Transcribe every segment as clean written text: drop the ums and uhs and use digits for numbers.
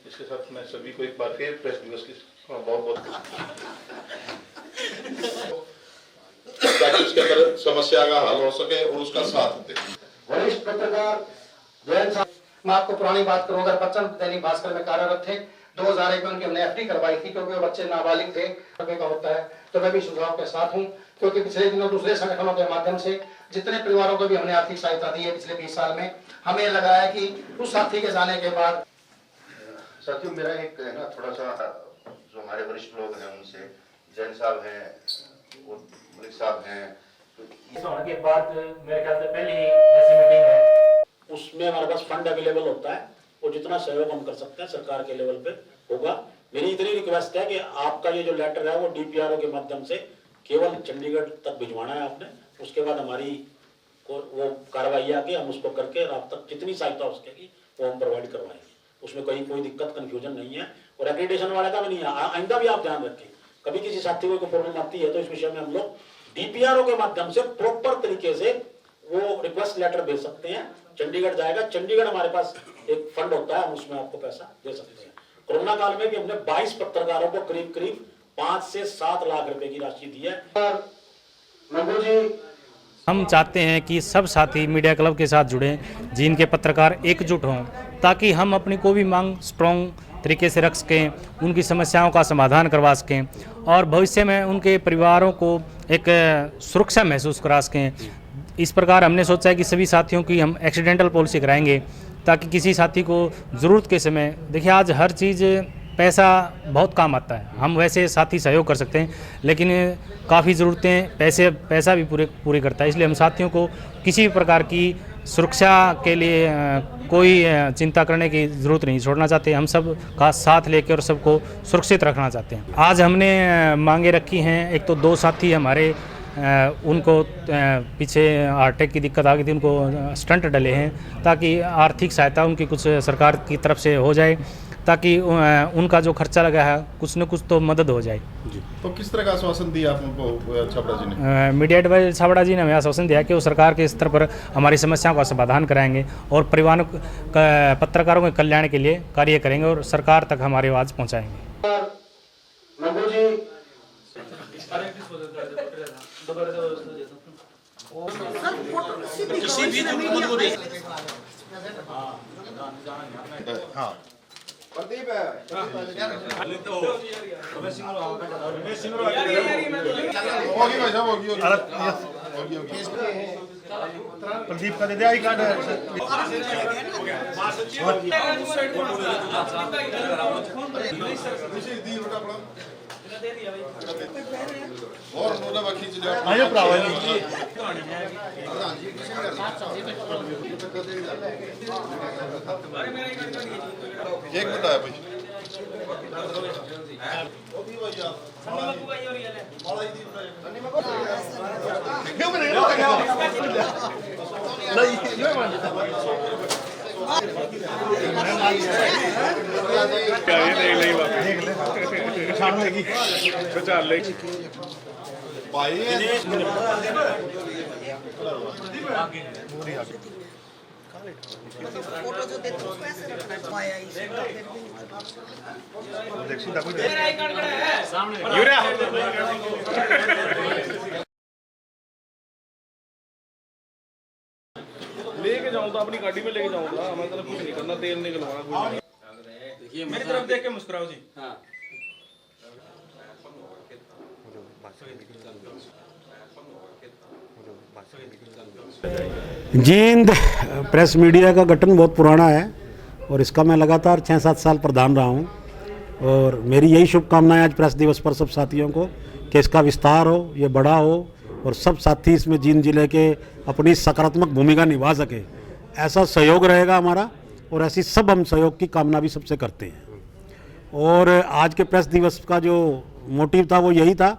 इसके साथ मैं सभी को एक बार फिर प्रेस दिवस की बहुत बहुत ताकि इसके अंदर समस्या का हल हो सके और उसका साथ दे। वरिष्ठ पत्रकार जयंत साहब, मैं आपको पुरानी बात करूं, अगर बच्चन दैनिक भास्कर में कार्यरत थे 2001 में उनकी हमने एफडी करवाई थी क्योंकि वो बच्चे नाबालिग थे का होता है, तो मैं भी सुझाव के साथ हूं क्योंकि पिछले दिनों दूसरे संगठनों के माध्यम से जितने परिवारों को भी हमने आर्थिक सहायता दी है पिछले 20 साल में, हमें लगा है कि उस साथी के जाने के बाद। साथियों, मेरा एक है ना थोड़ा सा जो हमारे वरिष्ठ लोग हैं उनसे, जैन साहब हैं और मलिक साहब हैं, इस होने के बाद मेरे ख्याल से पहली ऐसी मीटिंग है, उसमें हमारे पास फंड अवेलेबल होता है और जितना सहयोग हम कर सकते हैं सरकार के लेवल पे होगा। मेरी इतनी रिक्वेस्ट है कि आपका ये जो लेटर है वो डीपीआरओ के माध्यम से केवल चंडीगढ़ तक भिजवाना है आपने, उसके बाद हमारी को वो कार्रवाई आके हम उसको करके आप तक जितनी सहायता हो सकेगी वो हम प्रोवाइड करवाएंगे। उसमें कहीं कोई दिक्कत कंफ्यूजन नहीं है और एक्रेडिटेशन वाले का भी नहीं है। आइंदा भी आप ध्यान रखें, कभी किसी साथी को प्रॉब्लम आती है तो इस विषय में हम लोग डीपीआरओ के माध्यम से प्रॉपर तरीके से वो रिक्वेस्ट लेटर भेज सकते हैं, चंडीगढ़ जाएगा। चंडीगढ़ हमारे पास एक फंड होता है, हम उसमें आपको पैसा दे सकते हैं। कोरोना काल में भी हमने 22 पत्रकारों को करीब करीब 5 से 7 लाख रुपए की राशि दी है। हम चाहते हैं कि सब साथी मीडिया क्लब के साथ जुड़ें, जिनके पत्रकार एकजुट हों, ताकि हम अपनी कोई भी मांग स्ट्रॉन्ग तरीके से रख सकें, उनकी समस्याओं का समाधान करवा सकें और भविष्य में उनके परिवारों को एक सुरक्षा महसूस करा सकें। इस प्रकार हमने सोचा है कि सभी साथियों की हम एक्सीडेंटल पॉलिसी कराएंगे ताकि किसी साथी को ज़रूरत के समय, देखिए आज हर चीज़ पैसा बहुत काम आता है, हम वैसे साथी सहयोग कर सकते हैं लेकिन काफ़ी ज़रूरतें पैसा भी पूरी करता है, इसलिए हम साथियों को किसी भी प्रकार की सुरक्षा के लिए कोई चिंता करने की ज़रूरत नहीं छोड़ना चाहते। हम सब का साथ लेकर और सबको सुरक्षित रखना चाहते हैं। आज हमने मांगे रखी हैं, एक तो 2 साथी हमारे उनको पीछे हार्ट अटैक की दिक्कत आ गई थी, उनको स्टंट डले हैं ताकि आर्थिक सहायता उनकी कुछ सरकार की तरफ से हो जाए ताकि उनका जो खर्चा लगा है कुछ न कुछ तो मदद हो जाए। जी, तो किस तरह का आश्वासन दिया आप उनको छाबड़ा जी ने? मीडिया एडवाइजर छाबड़ा जी ने हमें आश्वासन दिया कि वो सरकार के स्तर पर हमारी समस्याओं का समाधान कराएंगे और परिवारों पत्रकारों के कल्याण के लिए कार्य करेंगे और सरकार तक हमारी आवाज़ पहुँचाएंगे। हाँ प्रदीप प्रदीप का दे दे आई कार्ड और नोदा बाकी चले आयो भरावा एक मिनट आया भाई फोटो जो देते उसको ऐसे रखना पाया लेके जाऊँ तो अपनी गाड़ी में लेके जाऊंगा, मैं कुछ नहीं करना, तेल निकलवाना कुछ नहीं। देखिए मेरी तरफ देख के मुस्कुराओ जी। हाँ। जींद प्रेस मीडिया का गठन बहुत पुराना है और इसका मैं लगातार 6-7 साल प्रधान रहा हूँ और मेरी यही शुभकामनाएं आज प्रेस दिवस पर सब साथियों को कि इसका विस्तार हो, ये बड़ा हो और सब साथी इसमें जींद जिले के अपनी सकारात्मक भूमिका निभा सके, ऐसा सहयोग रहेगा हमारा और ऐसी सब हम सहयोग की कामना भी सबसे करते हैं। और आज के प्रेस दिवस का जो मोटिव था वो यही था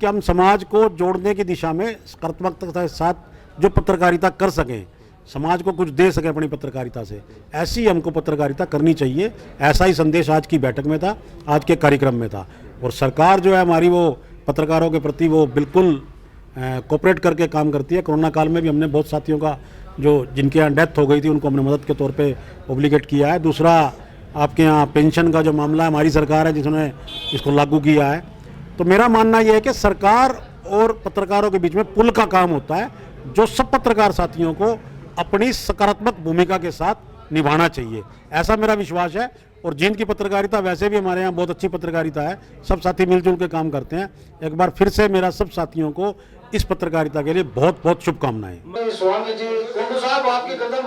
कि हम समाज को जोड़ने की दिशा में सकारात्मकता के साथ जो पत्रकारिता कर सकें, समाज को कुछ दे सकें अपनी पत्रकारिता से, ऐसी हमको पत्रकारिता करनी चाहिए। ऐसा ही संदेश आज की बैठक में था, आज के कार्यक्रम में था। और सरकार जो है हमारी वो पत्रकारों के प्रति वो बिल्कुल कोऑपरेट करके काम करती है। कोरोना काल में भी हमने बहुत साथियों का जो जिनके यहाँ डेथ हो गई थी उनको हमने मदद के तौर पे ओब्लिगेट किया है। दूसरा आपके यहाँ पेंशन का जो मामला है, हमारी सरकार है जिसने इसको लागू किया है। तो मेरा मानना यह है कि सरकार और पत्रकारों के बीच में पुल का काम होता है, जो सब पत्रकार साथियों को अपनी सकारात्मक भूमिका के साथ निभाना चाहिए, ऐसा मेरा विश्वास है। और जींद की पत्रकारिता वैसे भी हमारे यहाँ बहुत अच्छी पत्रकारिता है, सब साथी मिलजुल के काम करते हैं। एक बार फिर से मेरा सब साथियों को इस पत्रकारिता के लिए बहुत बहुत शुभकामनाएं। स्वामी जी, कुंडू साहब आपकी गर्दन